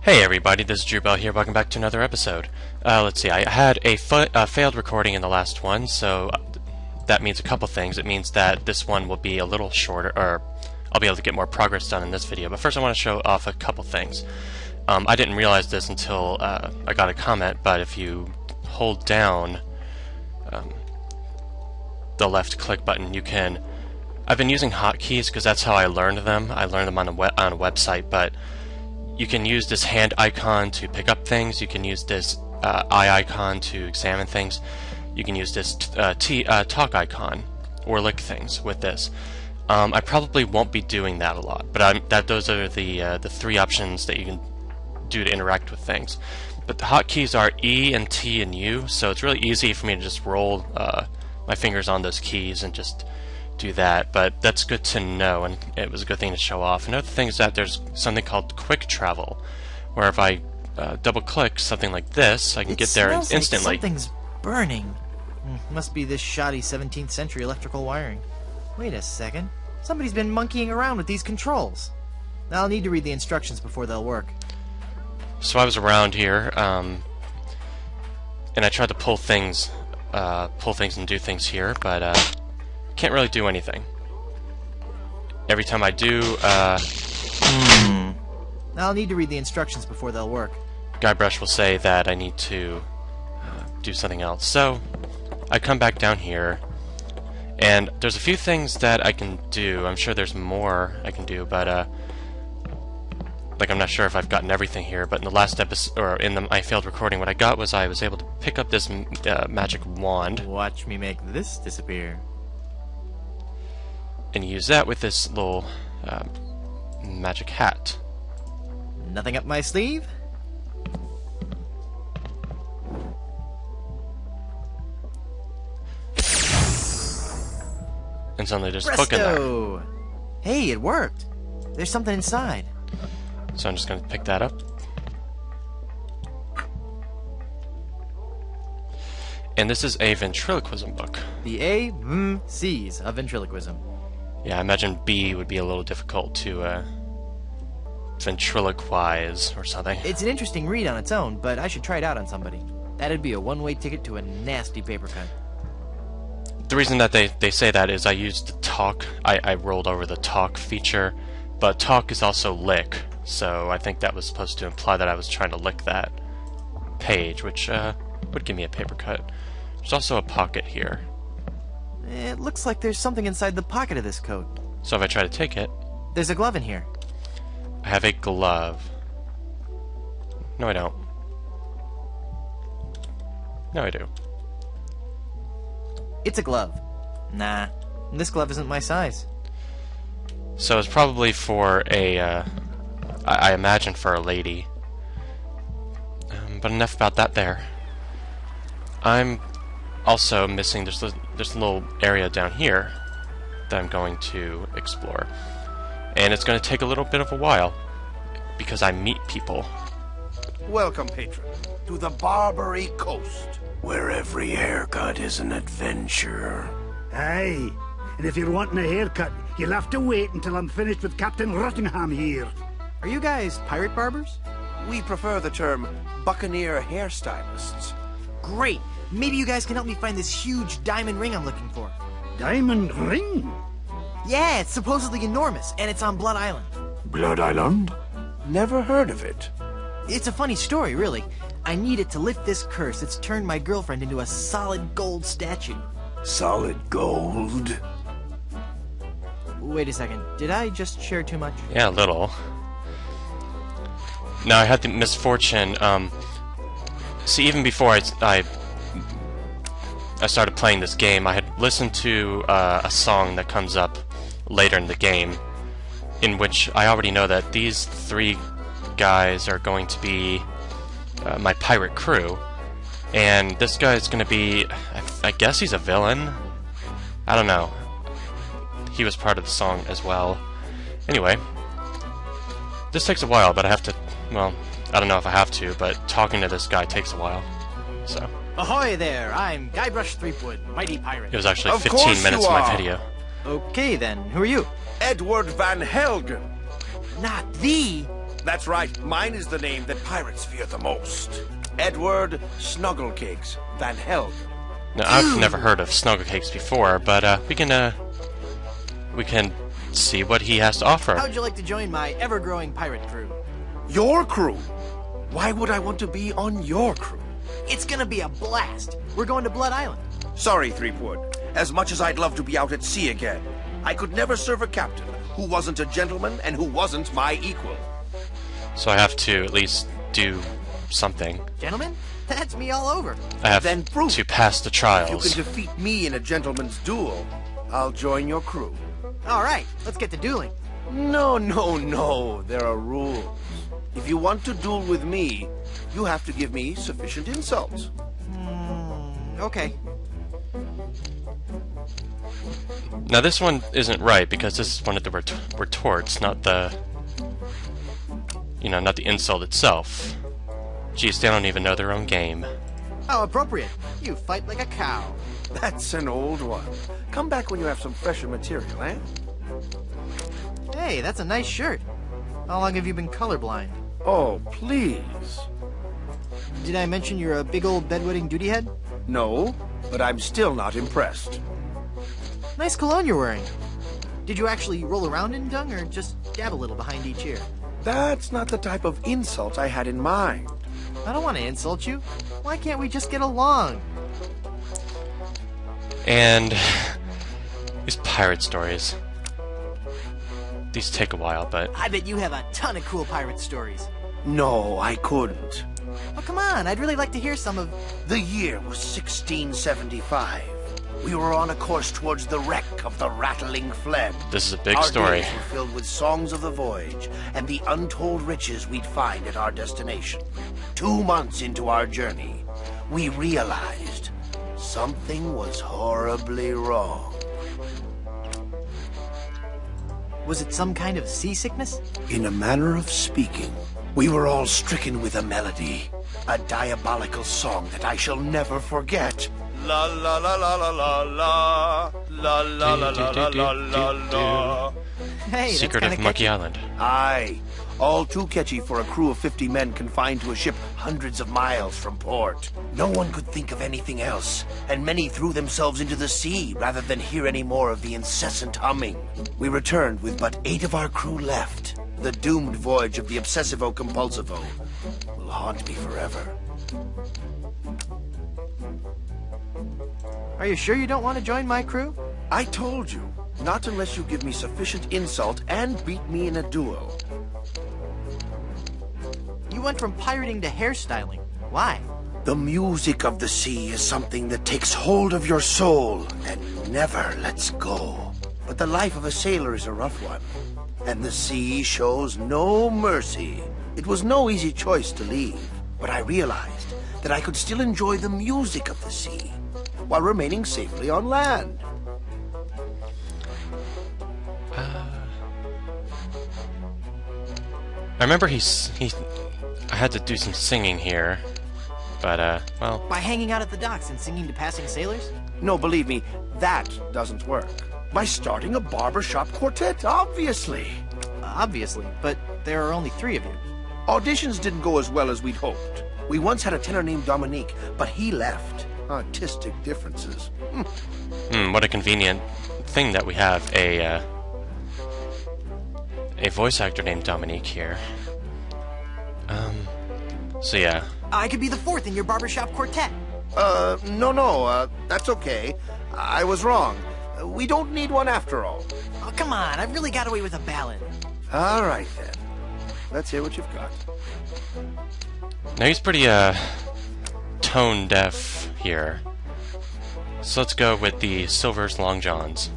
Hey everybody, this is Drew Bell here, welcome back to another episode. Let's see, I had a failed recording in the last one, so that means a couple things. It means that this one will be a little shorter, or I'll be able to get more progress done in this video. But first I want to show off a couple things. I didn't realize this until I got a comment, but if you hold down the left click button, you can... I've been using hotkeys because that's how I learned them. I learned them on a website, but you can use this hand icon to pick up things. You can use this eye icon to examine things. You can use this talk icon or lick things with this. I probably won't be doing that a lot, but those are the three options that you can do to interact with things. But the hotkeys are E and T and U, so it's really easy for me to just roll my fingers on those keys and just do that, but that's good to know, and it was a good thing to show off. Another thing is that there's something called quick travel, where if I double click something like this, I can get there instantly. Like something's burning. Must be this shoddy 17th century electrical wiring. Wait a second. Somebody's been monkeying around with these controls. I'll need to read the instructions before they'll work. So I was around here, and I tried to pull things and do things here, but can't really do anything. Every time I do, I'll need to read the instructions before they'll work. Guybrush will say that I need to do something else. So I come back down here, and there's a few things that I can do. I'm sure there's more I can do, but like I'm not sure if I've gotten everything here. But in the last episode, or in my failed recording, what I got was I was able to pick up this magic wand. Watch me make this disappear. And use that with this little magic hat. Nothing up my sleeve? And suddenly there's a book in there. Hey, it worked. There's something inside. So I'm just going to pick that up. And this is a ventriloquism book. The A-M-C's of ventriloquism. Yeah, I imagine B would be a little difficult to ventriloquize or something. It's an interesting read on its own, but I should try it out on somebody. That'd be a one-way ticket to a nasty paper cut. The reason that they say that is I used the talk. I rolled over the talk feature, but talk is also lick, so I think that was supposed to imply that I was trying to lick that page, which would give me a paper cut. There's also a pocket here. It looks like there's something inside the pocket of this coat. So if I try to take it... There's a glove in here. I have a glove. No, I don't. No, I do. It's a glove. Nah, this glove isn't my size. So it's probably for a... I imagine for a lady. But enough about that there. I'm also missing... There's a little area down here that I'm going to explore. And it's going to take a little bit of a while, because I meet people. Welcome, patron, to the Barbary coast, where every haircut is an adventure. Aye, and if you're wanting a haircut, you'll have to wait until I'm finished with Captain Rottingham here. Are you guys pirate barbers? We prefer the term buccaneer hairstylists. Great! Maybe you guys can help me find this huge diamond ring I'm looking for. Diamond ring? Yeah, it's supposedly enormous, and it's on Blood Island. Blood Island? Never heard of it. It's a funny story, really. I need it to lift this curse that's turned my girlfriend into a solid gold statue. Solid gold? Wait a second, did I just share too much? Yeah, a little. Now, I had the misfortune, see, even before I started playing this game, I had listened to a song that comes up later in the game, in which I already know that these three guys are going to be my pirate crew, and this guy is going to be, I guess he's a villain? I don't know. He was part of the song as well. Anyway, this takes a while, but I have to, well, I don't know if I have to, but talking to this guy takes a while, so... Ahoy there! I'm Guybrush Threepwood, mighty pirate. It was actually Of 15 course minutes you of my are. video. Okay then, who are you? Edward Van Helgen. Not the... That's right. Mine is the name that pirates fear the most. Edward Snugglecakes Van Helden. Now, I've never heard of Snugglecakes before, but we can see what he has to offer. How'd you like to join my ever-growing pirate crew? Your crew? Why would I want to be on your crew? It's gonna be a blast. We're going to Blood Island. Sorry, Threepwood. As much as I'd love to be out at sea again, I could never serve a captain who wasn't a gentleman and who wasn't my equal. So I have to at least do something. Gentlemen, that's me all over. I have Then prove to it. pass the If you trials. can defeat me in a gentleman's duel, I'll join your crew. All right, let's get to dueling. No. There are rules. If you want to duel with me, you have to give me sufficient insults. Okay. Now this one isn't right because this is one of the retorts, not the, not the insult itself. Geez, they don't even know their own game. How appropriate. You fight like a cow. That's an old one. Come back when you have some fresher material, eh? Hey, that's a nice shirt. How long have you been colorblind? Oh, please. Did I mention you're a big old bedwetting duty head? No, but I'm still not impressed. Nice cologne you're wearing. Did you actually roll around in dung or just dab a little behind each ear? That's not the type of insult I had in mind. I don't want to insult you. Why can't we just get along? And these pirate stories. These take a while, but I bet you have a ton of cool pirate stories. No, I couldn't. Oh, come on. I'd really like to hear some of... The year was 1675. We were on a course towards the wreck of the Rattling Phlegm. this is a big Our story. days were filled with songs of the voyage and the untold riches we'd find at our destination. 2 months into our journey, we realized something was horribly wrong. Was it some kind of seasickness? In a manner of speaking, we were all stricken with a melody, a diabolical song that I shall never forget. La la la la la la la la la la la la la la. Hey, Secret that's of kinda Monkey catchy. Island. Aye, all too catchy for a crew of 50 men confined to a ship hundreds of miles from port. No one could think of anything else, and many threw themselves into the sea rather than hear any more of the incessant humming. We returned with but 8 of our crew left. The doomed voyage of the Obsessivo-Compulsivo will haunt me forever. Are you sure you don't want to join my crew? I told you, not unless you give me sufficient insult and beat me in a duel. You went from pirating to hairstyling. Why? The music of the sea is something that takes hold of your soul and never lets go. But the life of a sailor is a rough one, and the sea shows no mercy. It was no easy choice to leave, but I realized that I could still enjoy the music of the sea while remaining safely on land. I remember I had to do some singing here, but well, By hanging out at the docks and singing to passing sailors? No, believe me, that doesn't work. By starting a barbershop quartet, obviously. Obviously, but there are only 3 of you. Auditions didn't go as well as we'd hoped. We once had a tenor named Dominique, but he left. Artistic differences. what a convenient thing that we have a voice actor named Dominique here. So yeah. I could be the 4th in your barbershop quartet. No, that's okay. I was wrong. We don't need one after all. Oh, come on. I've really got away with a ballad. All right, then. Let's hear what you've got. Now he's pretty tone deaf here. So let's go with the Silver's Long Johns.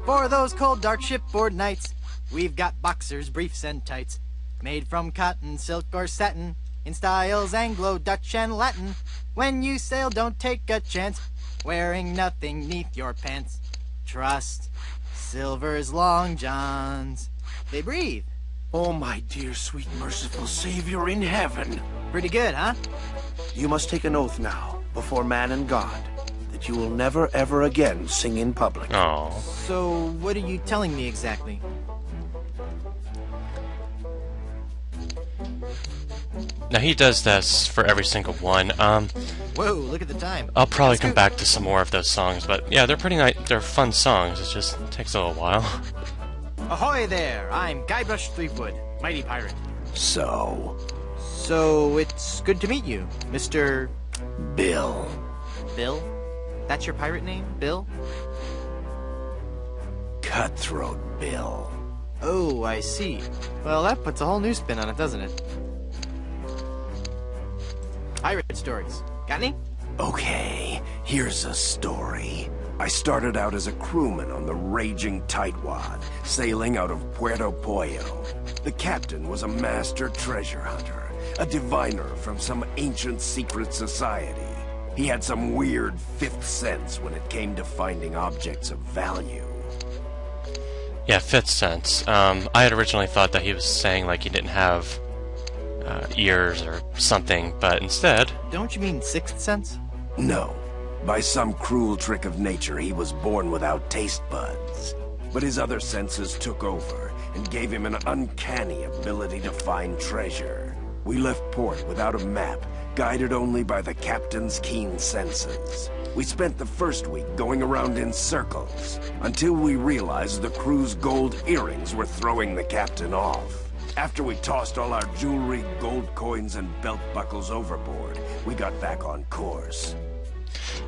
For those cold, dark shipboard nights, we've got boxers, briefs, and tights. Made from cotton, silk, or satin, in styles Anglo, Dutch, and Latin. When you sail, don't take a chance, wearing nothing neath your pants. Trust Silver's Long Johns. They breathe. Oh, my dear, sweet, merciful Savior in heaven. Pretty good, huh? You must take an oath now, before man and God, that you will never, ever again sing in public. Oh. So, what are you telling me exactly? Now he does this for every single one. Whoa, look at the time. I'll probably Let's come go. back to some more of those songs, but yeah, they're pretty nice. They're fun songs. It just takes a little while. Ahoy there! I'm Guybrush Threepwood, mighty pirate. So, It's good to meet you, Mr. Bill. Bill? That's your pirate name, Bill? Cutthroat Bill. Oh, I see. Well, that puts a whole new spin on it, doesn't it? Pirate stories. Got any? Okay, here's a story. I started out as a crewman on the raging tightwad, sailing out of Puerto Pollo. The captain was a master treasure hunter, a diviner from some ancient secret society. He had some weird fifth sense when it came to finding objects of value. Yeah, fifth sense. I had originally thought that he was saying like he didn't have ears or something, but instead... Don't you mean sixth sense? No. By some cruel trick of nature, he was born without taste buds. But his other senses took over and gave him an uncanny ability to find treasure. We left port without a map, guided only by the captain's keen senses. We spent the first week going around in circles, until we realized the crew's gold earrings were throwing the captain off. After we tossed all our jewelry, gold coins, and belt buckles overboard, we got back on course.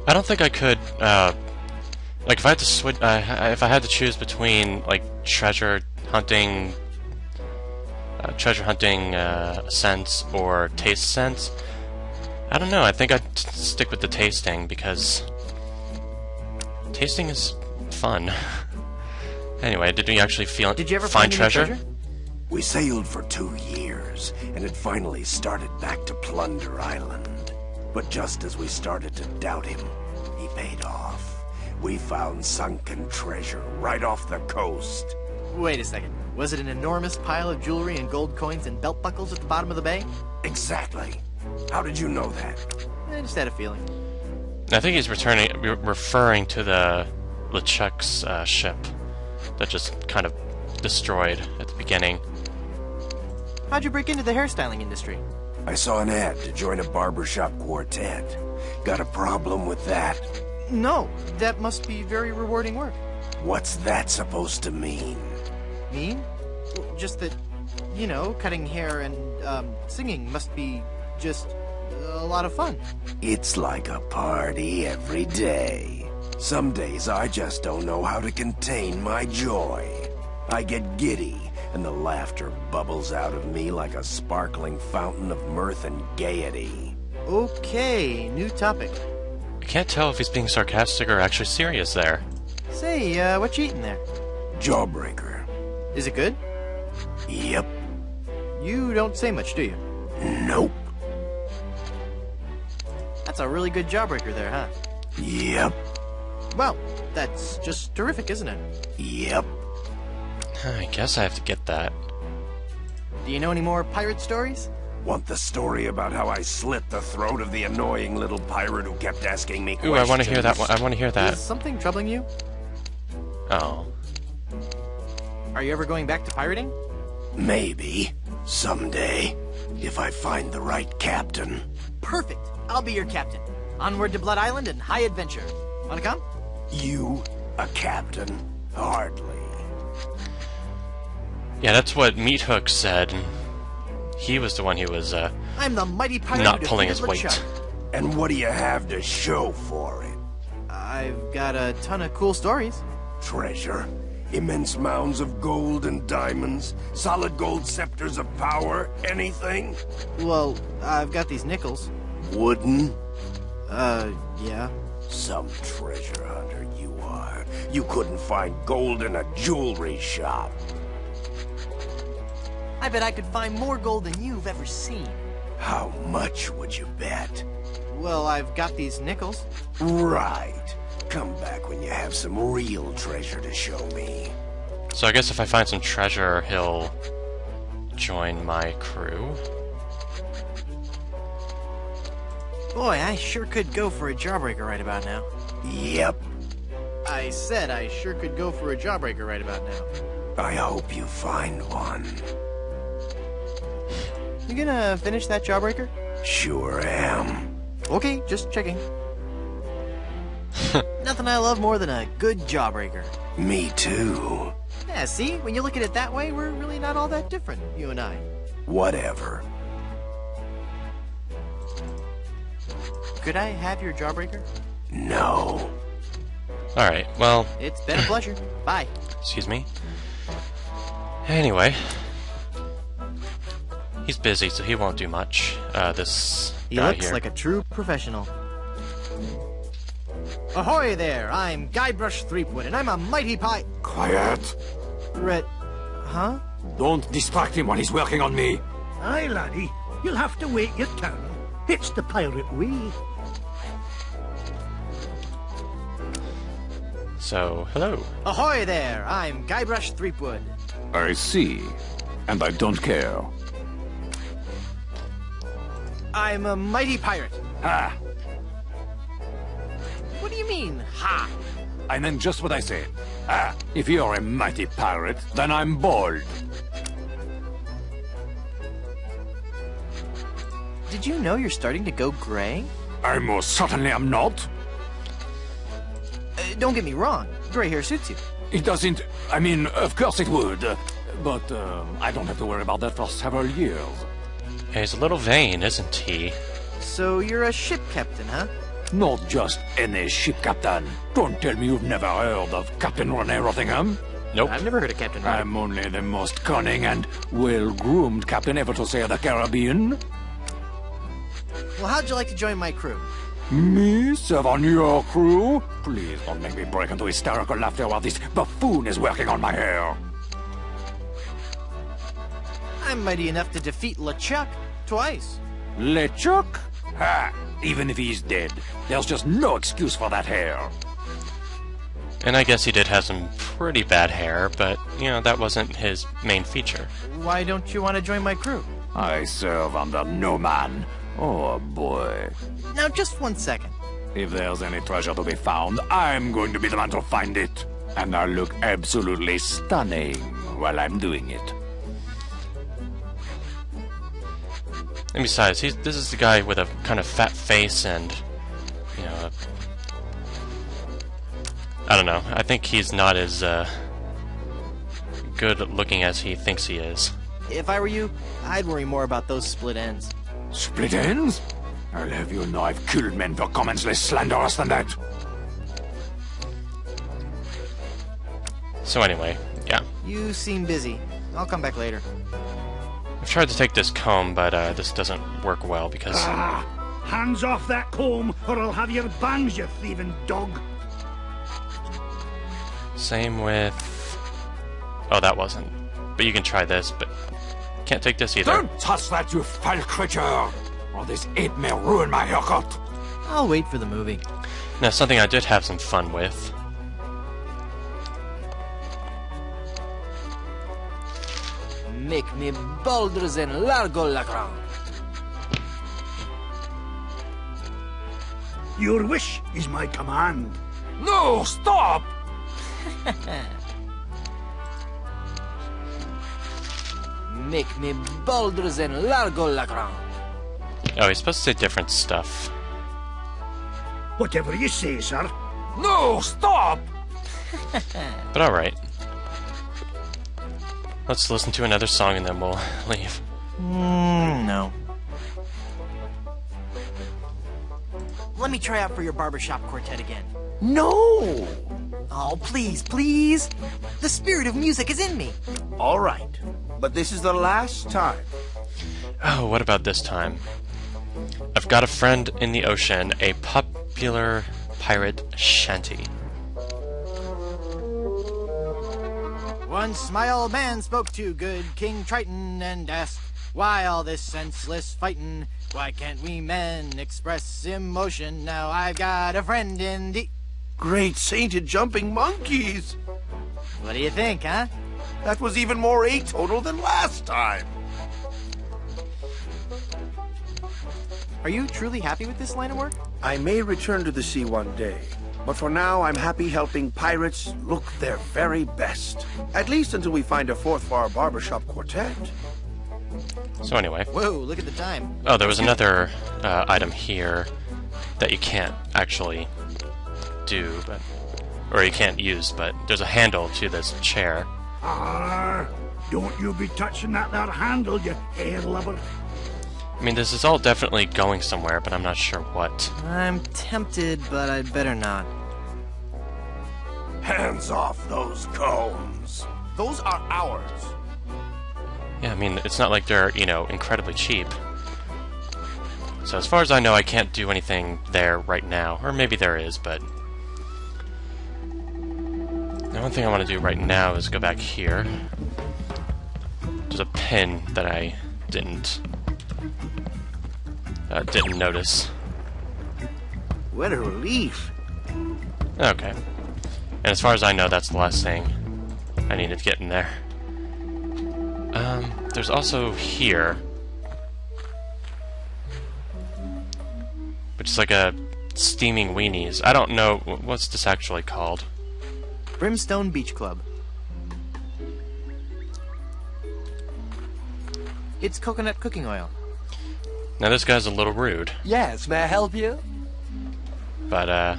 I don't think I could, like if I had to switch, if I had to choose between like treasure hunting sense or taste sense, I don't know. I think I'd stick with the tasting because tasting is fun. Anyway, did we actually Did you ever find any treasure? We sailed for 2 years, and had finally started back to Plunder Island. But just as we started to doubt him, he paid off. We found sunken treasure right off the coast. Wait a second. Was it an enormous pile of jewelry and gold coins and belt buckles at the bottom of the bay? Exactly. How did you know that? I just had a feeling. I think he's referring to the LeChuck's ship that just kind of destroyed at the beginning. How'd you break into the hairstyling industry? I saw an ad to join a barbershop quartet. Got a problem with that? No, that must be very rewarding work. What's that supposed to mean? Mean? Well, just that, you know, cutting hair and singing must be just a lot of fun. It's like a party every day. Some days I just don't know how to contain my joy. I get giddy, and the laughter bubbles out of me like a sparkling fountain of mirth and gaiety. Okay, new topic. I can't tell if he's being sarcastic or actually serious there. Say, what you eating there? Jawbreaker. Is it good? Yep. You don't say much, do you? Nope. That's a really good jawbreaker there, huh? Yep. Well, that's just terrific, isn't it? Yep. I guess I have to get that. Do you know any more pirate stories? Want the story about how I slit the throat of the annoying little pirate who kept asking me Ooh, questions? I want to hear that one. I want to hear that. Is something troubling you? Oh. Are you ever going back to pirating? Maybe. Someday. If I find the right captain. Perfect. I'll be your captain. Onward to Blood Island and high adventure. Wanna come? You, a captain? Hardly. Yeah, that's what Meat Hook said. And he was the one who was I'm the mighty pirate not who pulling his defeated weight. LeChuck. And what do you have to show for it? I've got a ton of cool stories. Treasure? Immense mounds of gold and diamonds? Solid gold scepters of power? Anything? Well, I've got these nickels. Wooden? Yeah. Some treasure hunter you are. You couldn't find gold in a jewelry shop. I bet I could find more gold than you've ever seen. How much would you bet? Well, I've got these nickels. Right. Come back when you have some real treasure to show me. So I guess if I find some treasure, he'll join my crew. Boy, I sure could go for a jawbreaker right about now. Yep. I said I sure could go for a jawbreaker right about now. I hope you find one. You gonna finish that jawbreaker? Sure am. Okay, just checking. Nothing I love more than a good jawbreaker. Me too. Yeah, see? When you look at it that way, we're really not all that different, you and I. Whatever. Could I have your jawbreaker? No. Alright, well, It's been a pleasure. Bye. excuse me. Anyway. He's busy, so he won't do much. This He guy looks here. like a true professional. Ahoy there! I'm Guybrush Threepwood, and I'm a mighty Quiet. Huh? Don't distract him while he's working on me. Aye, laddie. You'll have to wait your turn. It's the pirate way. So, hello. Ahoy there! I'm Guybrush Threepwood. I see. And I don't care. I'm a mighty pirate. Ha! What do you mean, ha? I meant just what I said. Ah, if you're a mighty pirate, then I'm bald. Did you know you're starting to go gray? I most certainly am not. Don't get me wrong. Gray hair suits you. It doesn't... I mean, of course it would. But I don't have to worry about that for several years. He's a little vain, isn't he? So you're a ship captain, huh? Not just any ship captain. Don't tell me you've never heard of Captain Rottingham. Nope. I've never heard of Captain Rottingham. I'm only the most cunning and well-groomed captain ever to sail the Caribbean. Well, how'd you like to join my crew? Me serve on your crew? Please don't make me break into hysterical laughter while this buffoon is working on my hair. I'm mighty enough to defeat LeChuck twice. LeChuck? Ha! Even if he's dead, there's just no excuse for that hair. And I guess he did have some pretty bad hair, but, you know, that wasn't his main feature. Why don't you want to join my crew? I serve under no man. Oh boy. Now, just 1 second. If there's any treasure to be found, I'm going to be the man to find it. And I'll look absolutely stunning while I'm doing it. And besides, this is the guy with a kind of fat face and, you know, I don't know. I think he's not as good looking as he thinks he is. If I were you, I'd worry more about those split ends. Split ends? I'll have you know I've killed men for comments less slanderous than that. So anyway, yeah. You seem busy. I'll come back later. I've tried to take this comb, but this doesn't work well because... Ah! Hands off that comb, or I'll have your bangs, you thieving dog. Same with... Oh, that wasn't. But you can try this, but... Can't take this either. Don't touch that, you foul creature! Or this ape may ruin my haircut. I'll wait for the movie. Now, something I did have some fun with. Make me boulders and largo la ground. Your wish is my command. No, stop! Make me boulders and largo la ground. Oh, he's supposed to say different stuff. Whatever you say, sir. No, stop! But alright. Let's listen to another song and then we'll leave. No. Let me try out for your barbershop quartet again. No! Oh, please, please. The spirit of music is in me. All right, but this is the last time. Oh, what about this time? I've got a friend in the ocean, a popular pirate shanty. Once my old man spoke to good King Triton and asked, why all this senseless fightin'? Why can't we men express emotion? Now I've got a friend in the... Great sainted jumping monkeys! What do you think, huh? That was even more atonal than last time. Are you truly happy with this line of work? I may return to the sea one day, but for now I'm happy helping pirates look their very best. At least until we find a fourth for our barbershop quartet. So anyway. Whoa, look at the time. Oh, there was another item here that you can't actually do, or you can't use, but there's a handle to this chair. Arr, don't you be touching that there handle, you hair lubber. I mean, this is all definitely going somewhere, but I'm not sure what. I'm tempted, but I'd better not. Hands off those combs. Those are ours. Yeah, I mean, it's not like they're, you know, incredibly cheap. So as far as I know, I can't do anything there right now. Or maybe there is, but... The only thing I want to do right now is go back here. There's a pin that I didn't notice. What a relief. Okay. And as far as I know, that's the last thing I needed to get in there. There's also here, which is like a Steaming Weenies. I don't know, what's this actually called? Brimstone Beach Club. It's coconut cooking oil. Now this guy's a little rude, Yes, may I help you? but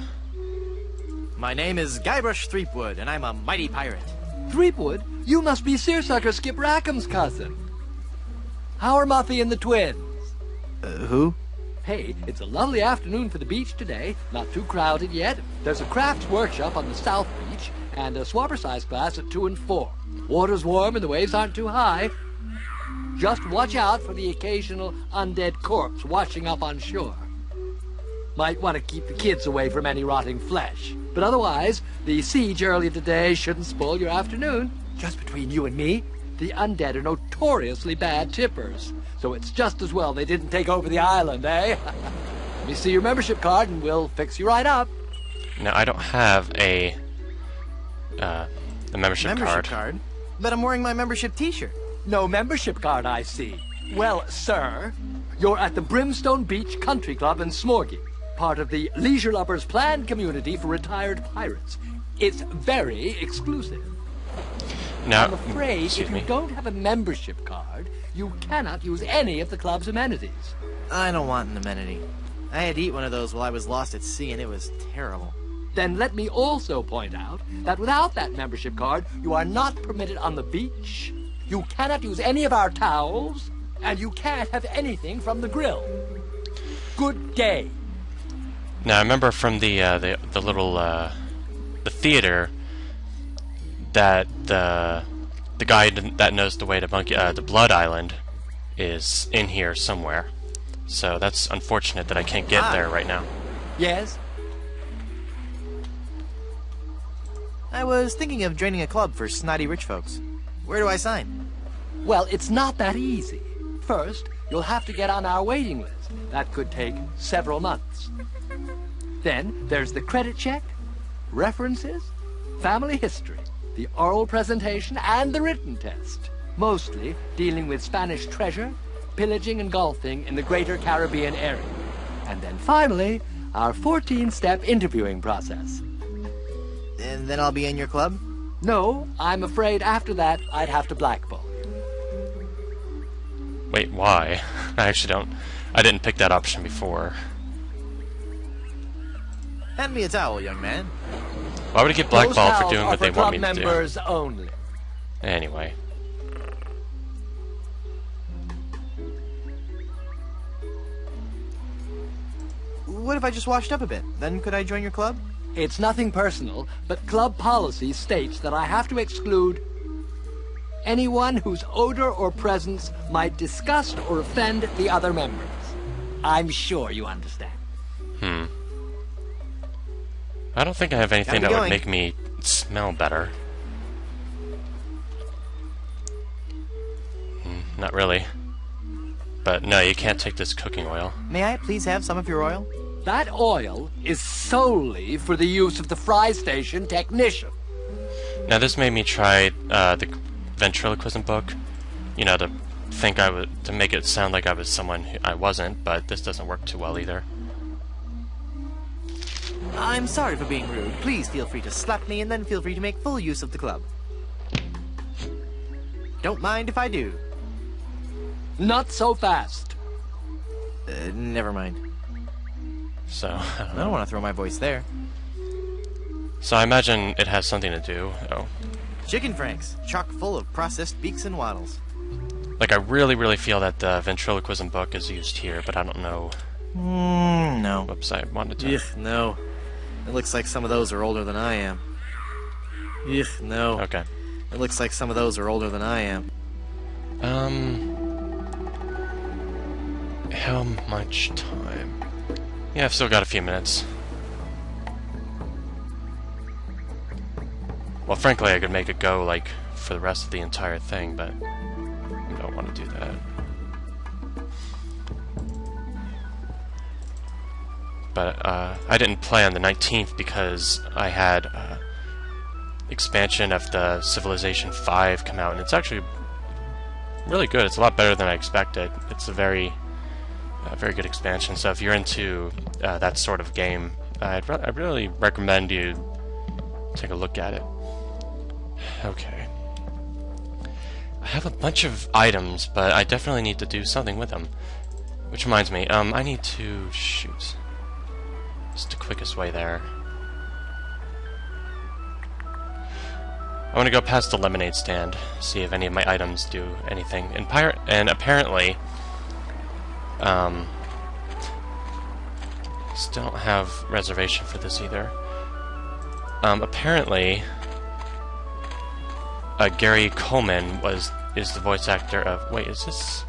My name is Guybrush Threepwood, and I'm a mighty pirate. Threepwood, you must be Seersucker Skip Rackham's cousin. How are Muffy and the twins? Who? Hey, it's a lovely afternoon for the beach today. Not too crowded yet. There's a crafts workshop on the south beach, and a swapper size class at 2 and 4. Water's warm and the waves aren't too high. Just watch out for the occasional undead corpse washing up on shore. Might want to keep the kids away from any rotting flesh. But otherwise, the siege earlier today shouldn't spoil your afternoon. Just between you and me, the undead are notoriously bad tippers. So it's just as well they didn't take over the island, eh? Let me see your membership card and we'll fix you right up. now I don't have a membership card. But I'm wearing my membership t-shirt. No membership card, I see. Well, sir, you're at the Brimstone Beach Country Club in Smorgy, part of the Leisure Lovers planned community for retired pirates. It's very exclusive. Now, I'm afraid excuse if you me. don't have a membership card, you cannot use any of the club's amenities. I don't want an amenity. I had to eat one of those while I was lost at sea, and it was terrible. Then let me also point out that without that membership card, you are not permitted on the beach, you cannot use any of our towels, and you can't have anything from the grill. Good day. Now I remember from the little the theater that the guy that knows the way to the Blood Island is in here somewhere. So that's unfortunate that I can't get there right now. Yes? I was thinking of joining a club for snotty rich folks. Where do I sign? Well, it's not that easy. First, you'll have to get on our waiting list. That could take several months. Then there's the credit check, references, family history, the oral presentation, and the written test. Mostly dealing with Spanish treasure, pillaging and golfing in the greater Caribbean area. And then finally, our 14-step interviewing process. And then I'll be in your club? No, I'm afraid after that I'd have to blackball you. Wait, why? I didn't pick that option before. Hand me a towel, young man. Why would I get Those blackballed for towels doing are what they for want me club to do? members only. Anyway. What if I just washed up a bit? Then could I join your club? It's nothing personal, but club policy states that I have to exclude anyone whose odor or presence might disgust or offend the other members. I'm sure you understand. I don't think I have anything Gotta that be would going. make me smell better. Not really. But no, you can't take this cooking oil. May I please have some of your oil? That oil is solely for the use of the fry station technician. Now this made me try the ventriloquism book. You know, to make it sound like I was someone who I wasn't, but this doesn't work too well either. I'm sorry for being rude. Please feel free to slap me and then feel free to make full use of the club. Don't mind if I do. Not so fast. Never mind. So, I don't want to throw my voice there. So I imagine it has something to do. Oh. Chicken franks, chock full of processed beaks and waddles. Like, I really feel that the ventriloquism book is used here, but I don't know. No. Whoops, I wanted to... Ugh, no. It looks like some of those are older than I am. Ugh, no. Okay. It looks like some of those are older than I am. How much time? Yeah, I've still got a few minutes. Well, frankly, I could make it go, like, for the rest of the entire thing, but I don't want to do that. But, I didn't play on the 19th because I had, expansion of the Civilization 5 come out, and it's actually really good. It's a lot better than I expected. It's a very good expansion, so if you're into that sort of game, I'd really recommend you take a look at it. Okay. I have a bunch of items, but I definitely need to do something with them. Which reminds me, I need to shoot. It's the quickest way there. I want to go past the lemonade stand, see if any of my items do anything. And apparently, still don't have reservation for this either. Apparently, Gary Coleman is the voice actor of... Wait, is this...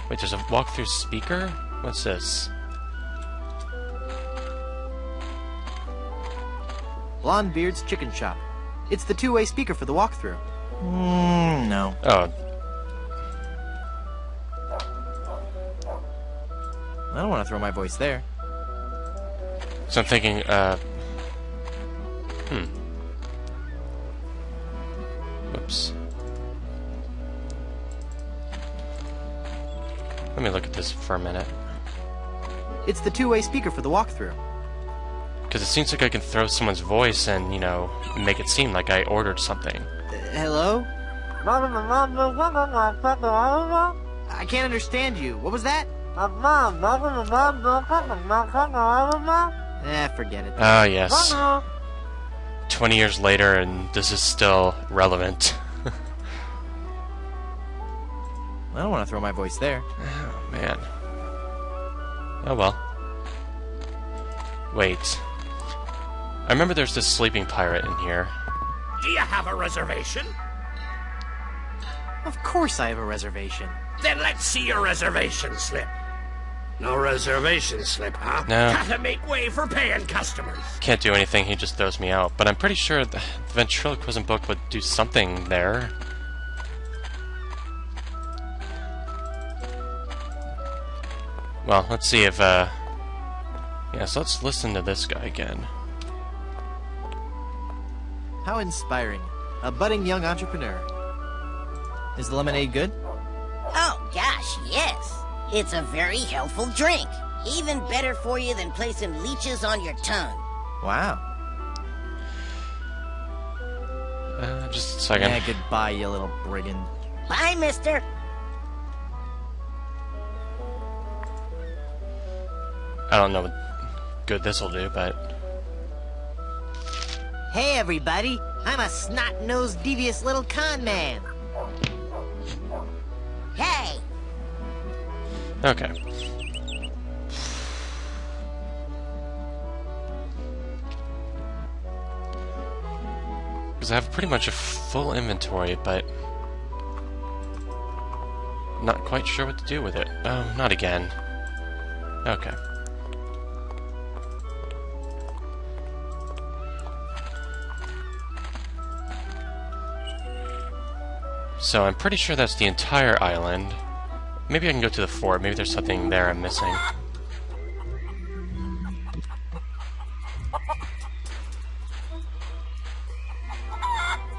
Wait, there's a walkthrough speaker? What's this? Blondebeard's Chicken Shop. It's the two-way speaker for the walkthrough. No. Oh. I don't want to throw my voice there. So I'm thinking, Whoops. Let me look at this for a minute. It's the two-way speaker for the walkthrough. Because it seems like I can throw someone's voice and, you know, make it seem like I ordered something. Hello? I can't understand you. What was that? Forget it. Ah, yes. 20 years later, and this is still relevant. I don't want to throw my voice there. Oh, man. Oh, well. Wait. I remember there's this sleeping pirate in here. Do you have a reservation? Of course I have a reservation. Then let's see your reservation slip. No reservation slip, huh? No. Gotta make way for paying customers. Can't do anything, he just throws me out. But I'm pretty sure the ventriloquism book would do something there. Well, let's see if, yeah, so let's listen to this guy again. How inspiring. A budding young entrepreneur. Is the lemonade good? Oh, gosh, yes. It's a very healthful drink. Even better for you than placing leeches on your tongue. Wow. Just a second. Yeah, goodbye, you little brigand. Bye, mister. I don't know what good this'll do, but... Hey, everybody. I'm a snot-nosed, devious little con man. Hey! Okay. Because I have pretty much a full inventory, but... not quite sure what to do with it. Oh, not again. Okay. So I'm pretty sure that's the entire island. Maybe I can go to the fort. Maybe there's something there I'm missing.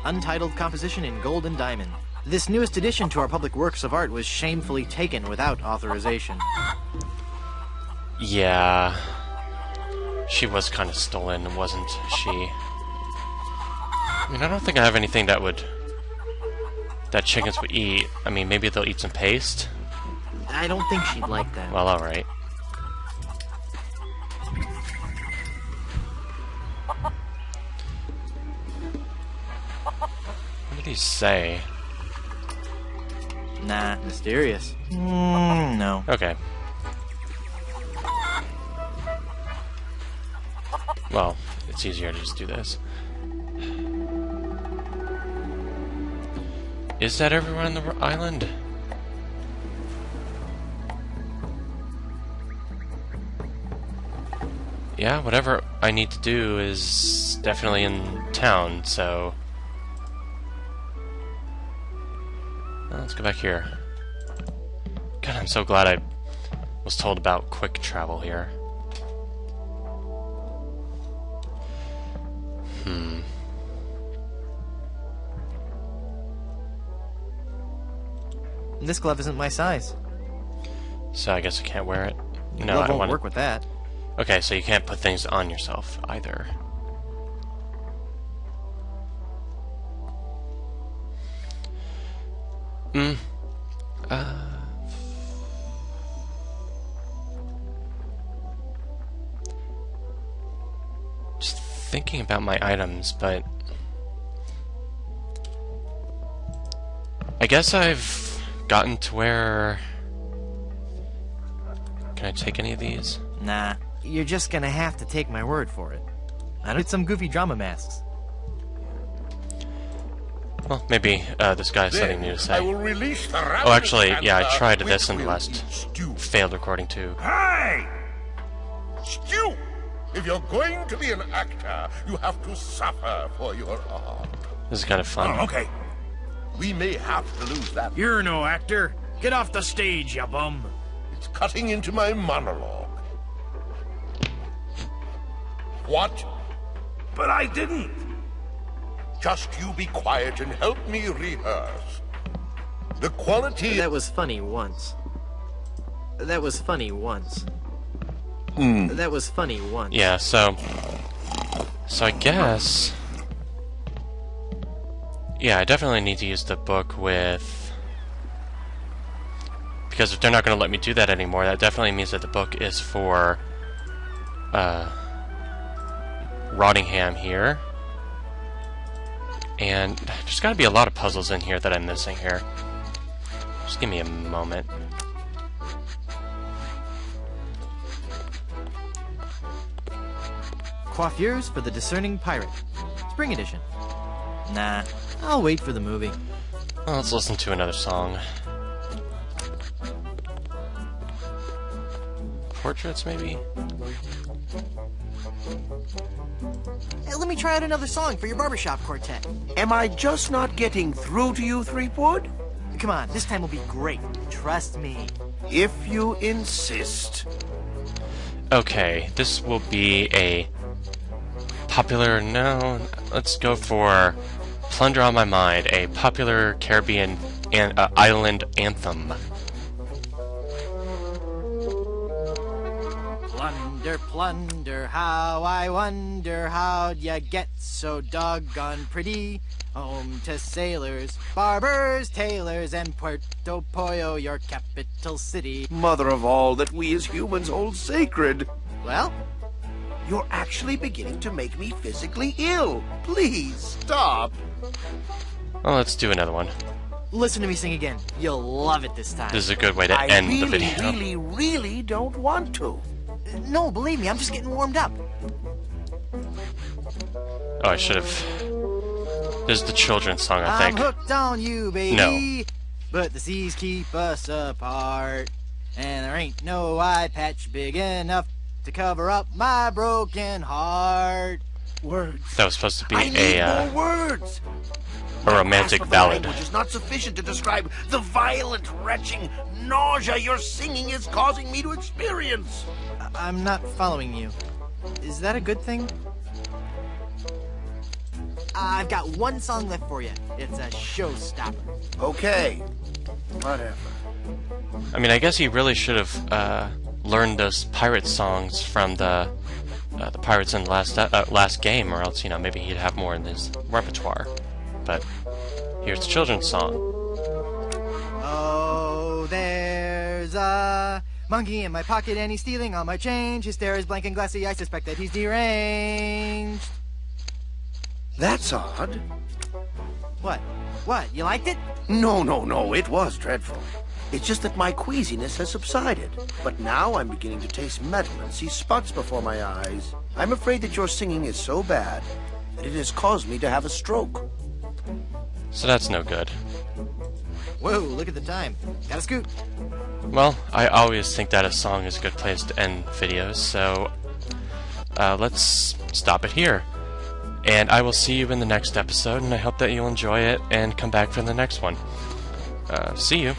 Untitled composition in gold and diamond. This newest addition to our public works of art was shamefully taken without authorization. Yeah. She was kind of stolen, wasn't she? I mean, I don't think I have anything that chickens would eat. I mean, maybe they'll eat some paste, I don't think she'd like that. Well, alright. What did he say? Nah, mysterious. No. Okay. Well, it's easier to just do this. Is that everyone on the island? Yeah, whatever I need to do is definitely in town, so... Well, let's go back here. God, I'm so glad I was told about quick travel here. This glove isn't my size. So I guess I can't wear it? No, Glove I won't want work with that. Okay, so you can't put things on yourself either. Just thinking about my items, but I guess I've gotten to where... Can I take any of these? Nah, you're just gonna have to take my word for it. I need some goofy drama masks. Well, maybe this guy's something new to say. I will release the Oh, actually, yeah, I rabbit tried panther, this in the which last will eat stew. failed recording too. Hey! Stew! If you're going to be an actor, you have to suffer for your art. This is kind of fun. Okay. We may have to lose that. You're no actor. Get off the stage, you bum. It's cutting into my monologue. What? But I didn't. Just you be quiet and help me rehearse. The quality... That was funny once. That was funny once. That was funny once. Yeah, so I guess... Yeah, I definitely need to use the book with... Because if they're not going to let me do that anymore, that definitely means that the book is for... Rottingham here. And there's got to be a lot of puzzles in here that I'm missing here. Just give me a moment. Coiffures for the Discerning Pirate. Spring edition. Nah, I'll wait for the movie. Well, let's listen to another song. Portraits, maybe? Hey, let me try out another song for your barbershop quartet. Am I just not getting through to you, Threepwood? Come on, this time will be great. Trust me. If you insist. Okay, this will be a popular... No, let's go for Plunder on My Mind, a popular Caribbean island anthem. Plunder, plunder, how I wonder how'd ya get so doggone pretty? Home to sailors, barbers, tailors, and Puerto Pollo, your capital city. Mother of all that we as humans hold sacred. Well, You're actually beginning to make me physically ill. Please, stop. Well, let's do another one. listen to me sing again. You'll love it this time. This is a good way to I end really, the video. really don't want to. No, believe me, I'm just getting warmed up. Oh, I should have... This is the children's song, I I'm think. hooked on you, baby. No. But the seas keep us apart. And there ain't no eye patch big enough to cover up my broken heart. Words. That was supposed to be I need a more words. romantic Grasp of the ballad. language is not sufficient to describe the violent, retching nausea your singing is causing me to experience. I'm not following you. Is that a good thing? I've got one song left for you. It's a showstopper. Okay. Whatever. I mean, I guess he really should have learned those pirate songs from the pirates in the last game, or else, you know, maybe he'd have more in his repertoire. But here's the children's song. Oh, there's There's a monkey in my pocket and he's stealing all my change. His stare is blank and glassy. I suspect that he's deranged. That's odd. What? What? You liked it? No, it was dreadful. It's just that my queasiness has subsided. But now I'm beginning to taste metal and see spots before my eyes. I'm afraid that your singing is so bad that it has caused me to have a stroke. So that's no good. Whoa, look at the time. Gotta scoot. Well, I always think that a song is a good place to end videos, so let's stop it here. And I will see you in the next episode, and I hope that you'll enjoy it and come back for the next one. See you.